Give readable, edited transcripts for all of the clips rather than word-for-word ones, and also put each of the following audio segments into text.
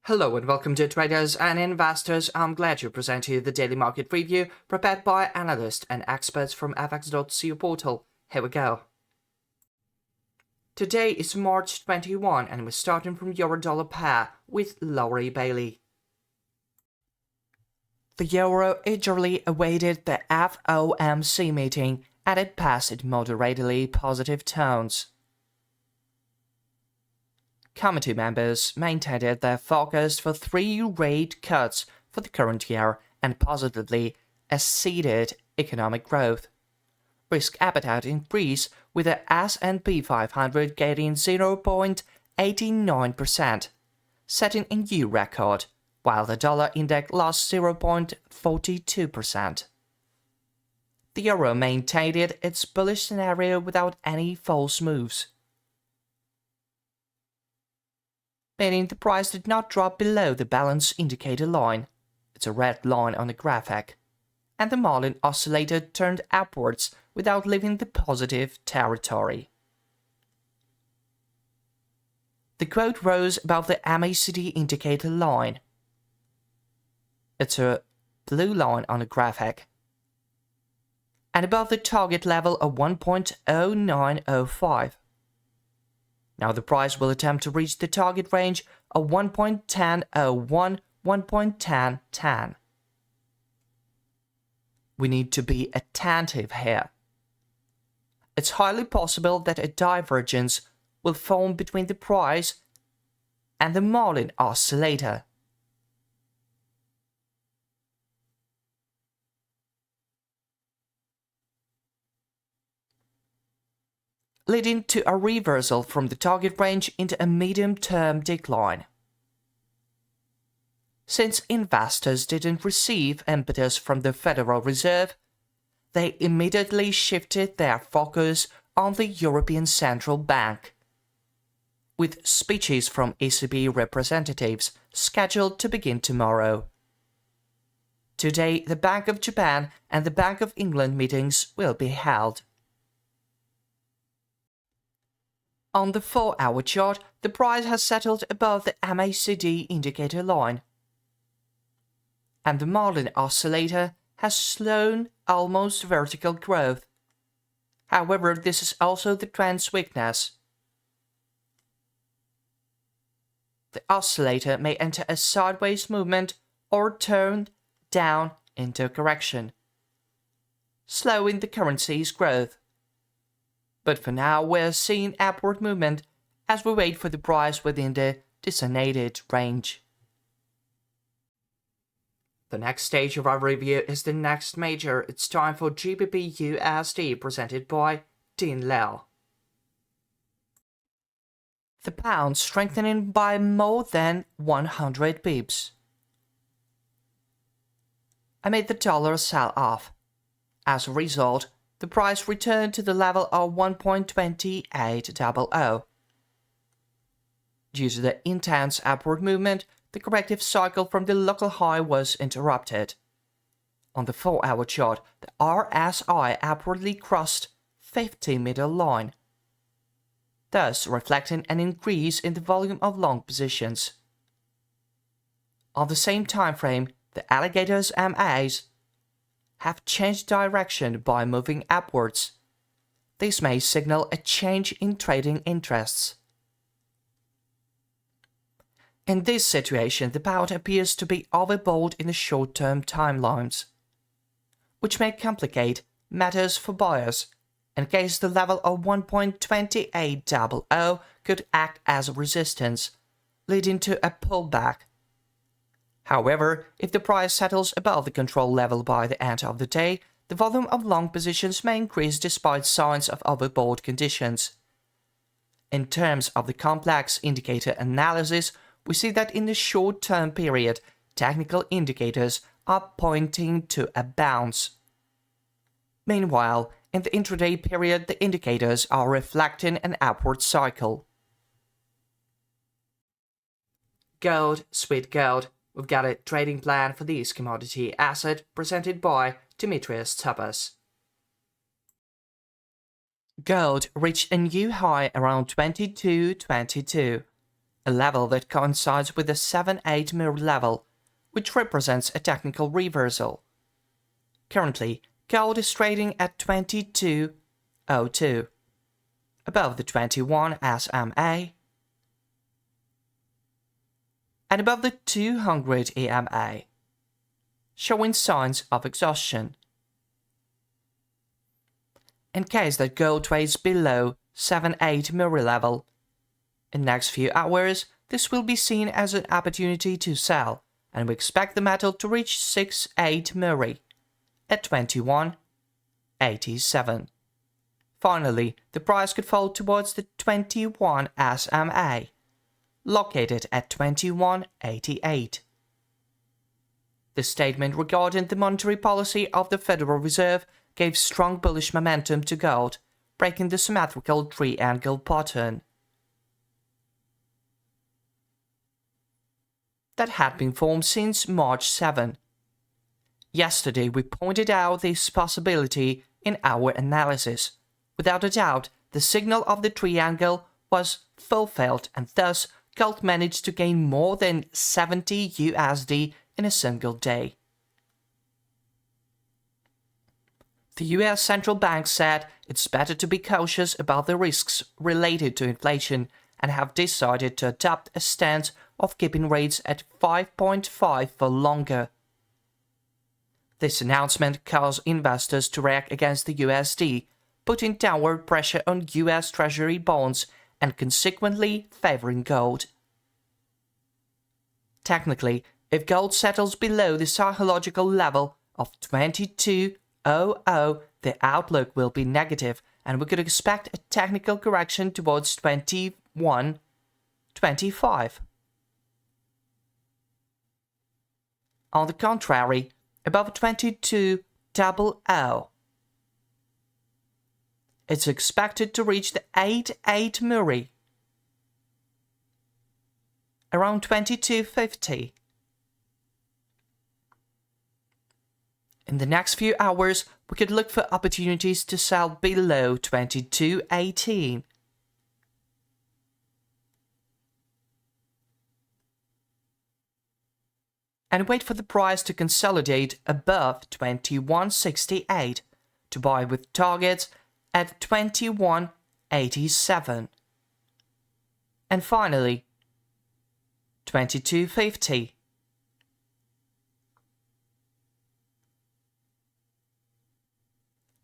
Hello and welcome to traders and investors. I'm glad to present you the daily market review prepared by analysts and experts from FX.co portal. Here we go. Today is March 21 and we're starting from euro-dollar pair with Laurie Bailey. The euro eagerly awaited the FOMC meeting and it passed in moderately positive tones. Committee members maintained their focus for 3 rate cuts for the current year and positively exceeded economic growth. Risk appetite increased with the S&P 500 gaining 0.89%, setting a new record, while the dollar index lost 0.42%. The euro maintained its bullish scenario without any false moves, meaning the price did not drop below the balance indicator line, it's a red line on the graphic, and the Marlin oscillator turned upwards without leaving the positive territory. The quote rose above the MACD indicator line. It's a blue line on the graphic, and above the target level of 1.0905. Now the price will attempt to reach the target range of 1.1001, 1.1010. We need to be attentive here. It's highly possible that a divergence will form between the price and the Marlin oscillator. Leading to a reversal from the target range into a medium-term decline. Since investors didn't receive impetus from the Federal Reserve, they immediately shifted their focus on the European Central Bank, with speeches from ECB representatives scheduled to begin tomorrow. Today, the Bank of Japan and the Bank of England meetings will be held. On the 4-hour chart, the price has settled above the MACD indicator line, and the Marlin oscillator has shown almost vertical growth. However, this is also the trend's weakness. The oscillator may enter a sideways movement or turn down into a correction, slowing the currency's growth. But for now, we're seeing upward movement as we wait for the price within the designated range. The next stage of our review is the next major. It's time for GBPUSD presented by Dean Lau. The pound strengthening by more than 100 pips amid the dollar sell-off. As a result, the price returned to the level of 1.2800. Due to the intense upward movement, the corrective cycle from the local high was interrupted. On the 4-hour chart, the RSI upwardly crossed 50 middle line, thus reflecting an increase in the volume of long positions. On the same time frame, the alligator's MAs have changed direction by moving upwards. This may signal a change in trading interests. In this situation, the pound appears to be overbought in the short-term timelines, which may complicate matters for buyers in case the level of 1.2800 could act as a resistance, leading to a pullback. However, if the price settles above the control level by the end of the day, the volume of long positions may increase despite signs of overbought conditions. In terms of the complex indicator analysis, we see that in the short-term period, technical indicators are pointing to a bounce. Meanwhile, in the intraday period, the indicators are reflecting an upward cycle. Gold, sweet gold. We've got a trading plan for this commodity asset presented by Dimitrios Tapas. Gold reached a new high around 22.22, a level that coincides with the 7-8 mirror level, which represents a technical reversal. Currently, gold is trading at 22.02, above the 21 SMA and above the 200 EMA, showing signs of exhaustion. In case that gold trades below 7-8 mirror level, in the next few hours, this will be seen as an opportunity to sell, and we expect the metal to reach 6-8 mirror at 21.87. Finally, the price could fall towards the 21 SMA, located at 21.88. The statement regarding the monetary policy of the Federal Reserve gave strong bullish momentum to gold, breaking the symmetrical triangle pattern that had been formed since March 7. Yesterday we pointed out this possibility in our analysis. Without a doubt, the signal of the triangle was fulfilled, and thus gold managed to gain more than 70 USD in a single day. The US Central Bank said it's better to be cautious about the risks related to inflation and have decided to adopt a stance of keeping rates at 5.5 for longer. This announcement caused investors to react against the USD, putting downward pressure on US Treasury bonds and consequently favoring gold. Technically, if gold settles below the psychological level of 22.00, the outlook will be negative, and we could expect a technical correction towards 21.25. On the contrary, above 22.00, it's expected to reach the 8-8 mirror around 22.50. In the next few hours, we could look for opportunities to sell below 22.18. And wait for the price to consolidate above 21.68 to buy with targets at 21.87. And finally, 22.50.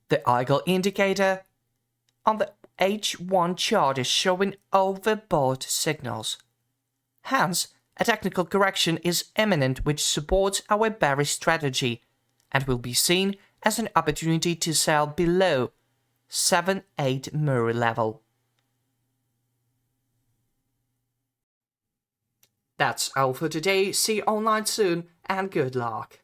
The Eagle indicator on the H1 chart is showing overbought signals. Hence, a technical correction is imminent, which supports our bearish strategy and will be seen as an opportunity to sell below 7-8 mirror level. That's all for today. See you online soon and good luck.